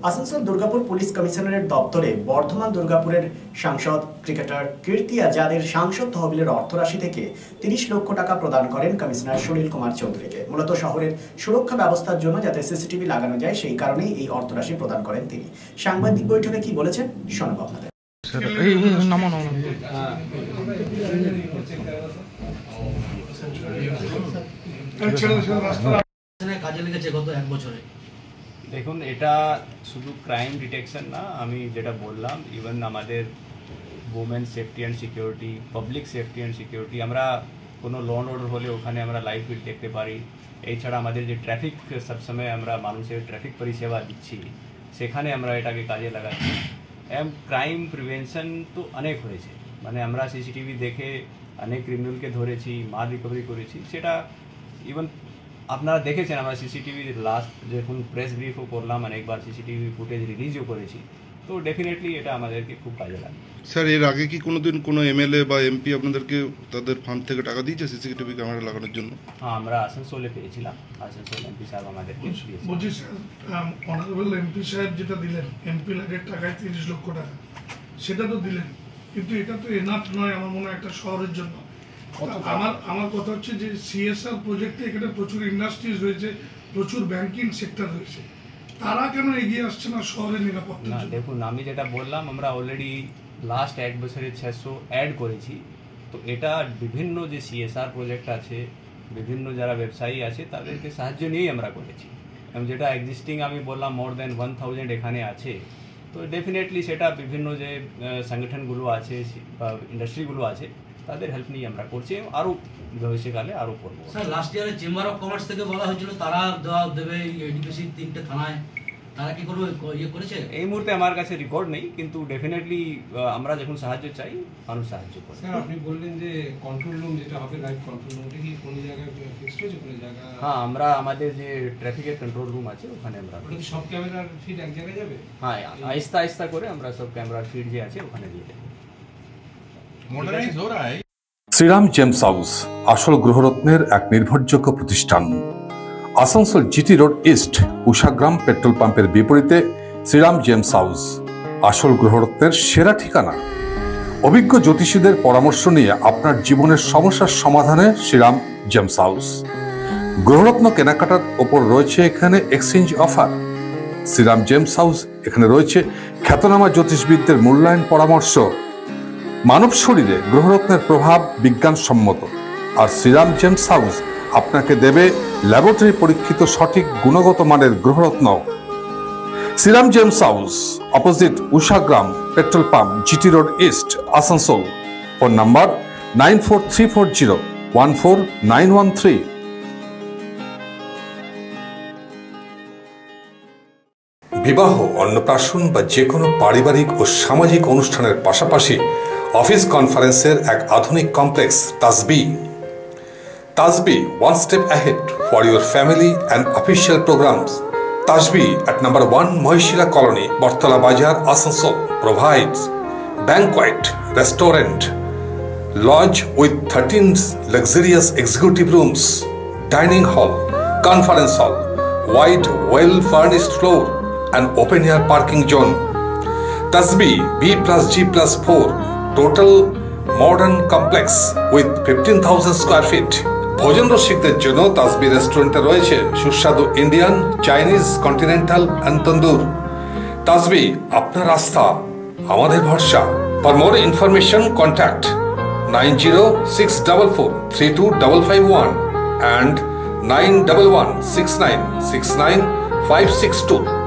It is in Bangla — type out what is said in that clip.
আসানসোল দুর্গাপুর পুলিশ কমিশনারের দপ্তরে বর্ধমান দুর্গাপুরের সাংসদ ক্রিকেটার কীর্তি আজাদের সাংসদ তহবিলের অর্থরাশি থেকে 30 লক্ষ টাকা প্রদান করেন কমিশনার সুনীল কুমার চৌধুরীকে। মূলত শহরের সুরক্ষা ব্যবস্থার জন্য যাতে সিসিটিভি লাগানো যায় সেই কারণেই এই অর্থরাশি প্রদান করেন তিনি। সাংবাদিক বৈঠকে কি বলেছেন শোনাবো আপনাদের। কাজে লেগেছে গত এক বছরে। দেখুন, এটা শুধু ক্রাইম ডিটেকশন না, আমি যেটা বললাম ইভেন আমাদের women safety and security, public safety and security, আমরা কোনো ল অ্যান্ড অর্ডার হলে ওখানে আমরা লাইভ ফিড দেখতে পারি। এছাড়া আমাদের যে ট্রাফিক সবসময় আমরা মানুষের ট্রাফিক পরিষেবা দিচ্ছি সেখানে আমরা এটাকে কাজে লাগাচ্ছি। ক্রাইম প্রিভেনশন তো অনেক হয়েছে, মানে আমরা সিসিটিভি দেখে অনেক ক্রিমিনালকে ধরেছি, মাল রিকভারি করেছি। সেটা ইভেন আপনারা দেখেছেন, আমরা সিসিটিভি লাস্ট যখন প্রেস ব্রিফও করলাম, অনেকবার সিসিটিভি ফুটেজ রিলিজও করেছি। তো ডেফিনেটলি এটা আমাদেরকে খুব কাজে লাগে। স্যার, এর আগে কি কোনোদিন কোনো এমএলএ বা এমপি আপনাদেরকে তাদের ফান্ড থেকে টাকা দিয়েছে সিসিটিভি ক্যামেরা লাগানোর জন্য? হ্যাঁ, আমরা আসানসোলে পেয়েছিলাম, আসানসোল এমপি সাহেব আমাদেরকে দিয়েছেন। বলছি স্যার, অনারেবল এমপি সাহেব যেটা দিলেন এমপি ল্যাডের টাকায় 30 লক্ষ টাকা, সেটা তো দিলেন, কিন্তু এটা তো এনাফ নয় আমার মনে হয় একটা শহরের জন্য। আমার কথা হচ্ছে যে সিএসআর প্রজেক্টে এখানে প্রচুর ইন্ডাস্ট্রিজ রয়েছে, প্রচুর ব্যাংকিং সেক্টর রয়েছে, তারা কেন এগিয়ে আসছে না শহরের নিরাপত্তা? না দেখুন, আমি যেটা বললাম, আমরা অলরেডি লাস্ট এক বছরে 600 অ্যাড করেছি। তো এটা বিভিন্ন যে সিএসআর প্রজেক্ট আছে, বিভিন্ন যারা ব্যবসায়ী আছে তাদেরকে সাহায্য নিয়েই আমরা করেছি। এবং যেটা এক্সিস্টিং আমি বললাম মোর দেন 1000 এখানে আছে। তো ডেফিনেটলি সেটা বিভিন্ন যে সংগঠনগুলো আছে বা ইন্ডাস্ট্রিগুলো আছে তাদের হেল্প নিয়ে আমরা করছি, আরও ভবিষ্যৎকালে আরও করবো। স্যার, লাস্ট ইয়ারে চেম্বার অফ কমার্স থেকে বলা হয়েছিল তারা দেবে এডুকেশন 3টে থানায়, তারা কি কোনো ইয়ে করেছে? এই মুহূর্তে আমার কাছে রেকর্ড নেই, কিন্তু ডেফিনেটলি আমরা যখন সাহায্য চাই মানুষ সাহায্য করে। স্যার, আপনি বললেন যে কন্ট্রোল রুম যেটা হবে, লাইভ কন্ট্রোল রুম, কি কোন জায়গায় ফিক্সড হয়েছে? কোন জায়গা? হ্যাঁ, আমরা আমাদের যে ট্রাফিকের কন্ট্রোল রুম আছে ওখানে আমরা সব ক্যামেরার ফিড এক জায়গায় যাবে। হ্যাঁ, আস্তে আস্তে করে আমরা সব ক্যামেরার ফিড যে আছে ওখানে দিয়ে দেবো। শ্রীরাম জেমস হাউস আসল গৃহরত্নের এক নির্ভরযোগ্য প্রতিষ্ঠান। Asansol GT road east Ushagram petrol পাম্পের বিপরীতে শ্রীরাম জেমস হাউস আসল গৃহরত্নের সেরা ঠিকানা। অভিজ্ঞ জ্যোতিষীদের পরামর্শ নিয়ে আপনার জীবনের সমস্যার সমাধানে শ্রীরাম জেমস হাউস। গ্রহরত্ন কেনাকাটার ওপর রয়েছে এখানে exchange offer. Shriram gems house এখানে রয়েছে খ্যাতনামা জ্যোতিষবিদদের মূল্যায়ন পরামর্শ। মানব শরীরে গ্রহরত্নের প্রভাব বিজ্ঞানসম্মত, আর শ্রীরাম জেমস হাউস আপনাকে দেবে ল্যাবরেটরি পরীক্ষিত সঠিক গুণগত মানের গ্রহরত্ন। Shriram gems house, opposite Ushagram petrol pump, GT road east, Asansol. Phone number 9434014913। বিবাহ, অন্নপ্রাশন বা যে কোনো পারিবারিক ও সামাজিক অনুষ্ঠানের পাশাপাশি অফিস কনফারেন্সের এক আধুনিক কমপ্লেক্স তাজবি। তাজবি, one step ahead for your family and official programs. Tajbi at number 1 Mohishila Colony, Bortala Bazar, Asansol provides banquet, restaurant, lodge with 13 luxurious executive rooms, dining hall, conference hall, wide, well-furnished floor, and open-air parking zone. Tajbi B+G+4 total modern complex with 15,000 square feet. ভোজন রসিকদের জন্য তাজবি রেস্টুরেন্টে রয়েছে সুস্বাদু ইন্ডিয়ান, চাইনিজ, কন্টিনেন্টাল এন্ড তন্দুর। তাজবি, আপনার আস্থা আমাদের ভরসা। For more information contact 9064432551 and 9116969562।